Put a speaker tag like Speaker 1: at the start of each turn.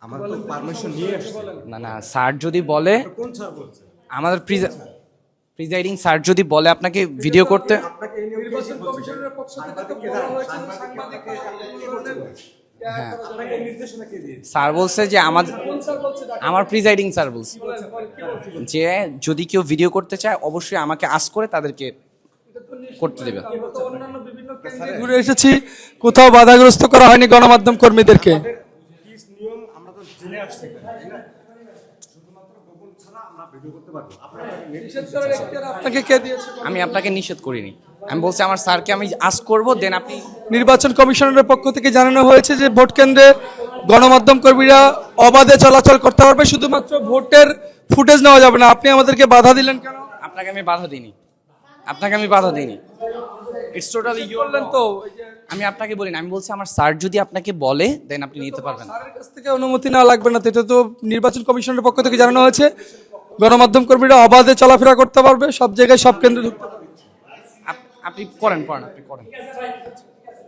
Speaker 1: আমার তো পারমিশন নিয়ে আসছি।
Speaker 2: না না, স্যার যদি বলে,
Speaker 1: কোন স্যার বলছে?
Speaker 2: আমাদের প্রিজাইডিং স্যার যদি বলে আপনাকে ভিডিও করতে,
Speaker 1: আপনাকে এই নিয়ম
Speaker 3: নির্বাচন কমিশনের পক্ষ থেকে তো বলা হয়েছে যে সাংবাদিকরা
Speaker 2: হ্যাঁ
Speaker 1: আপনাকে এই নির্দেশনা কে দিয়েছে?
Speaker 2: স্যার বলছে যে আমাদের,
Speaker 3: কোন স্যার বলছে ডাকা?
Speaker 2: আমার প্রিজাইডিং স্যার বলছে
Speaker 3: বলেন, কি বলছে?
Speaker 2: যে যদি কেউ ভিডিও করতে চায় অবশ্যই আমাকে আস্ক করে তাদেরকে
Speaker 3: এটা তো নিশ্চিত
Speaker 2: করতে দেবে।
Speaker 3: আমরা তো অন্যান্য বিভিন্ন কেন্দ্রে ঘুরে এসেছি, কোথাও বাধাগ্রস্ত করা হয়নি গণমাধ্যম কর্মীদেরকে।
Speaker 1: কি নিয়ম আমরা তো জেনে আসছি, তাই না? শুধুমাত্র গোপন ছাড়া আমরা ভিডিও করতে পারবো। আপনাকে
Speaker 3: নিষেধ করার এখতিয়ার আপনাকে কে দিয়েছে?
Speaker 2: আমি আপনাকে নিষেধ করিনি, আমি বলছি আমার স্যারকে আমি আস্ক করব, দেন আপনি।
Speaker 3: নির্বাচন কমিশনের পক্ষ থেকে জানানো হয়েছে যে ভোট কেন্দ্রে গণমাধ্যম কর্মীরা অবাধে চলাচল করতে পারবে, শুধুমাত্র ভোটের ফুটেজ নেওয়া যাবে না। আপনি আমাদেরকে বাধা দিলেন কেন?
Speaker 2: আপনাকে আমি বাধা দিইনি, আপনাকে আমি বাধা দিইনি। ইটস টোটালি
Speaker 3: বললেন তো
Speaker 2: আমি আপনাকে বলিনি, আমি বলছি আমার স্যার যদি আপনাকে বলে দেন আপনি নিতে পারবেন।
Speaker 3: স্যারের কাছ থেকে অনুমতি নেওয়া লাগবে না তো, এটা তো নির্বাচন কমিশনের পক্ষ থেকে জানানো হয়েছে গণমাধ্যম কর্মীরা অবাধে চলাফেরা করতে পারবে, সব জায়গায় সব কেন্দ্রে ঢুকতে পারবে।
Speaker 2: আপনি করেন, আপনি করেন।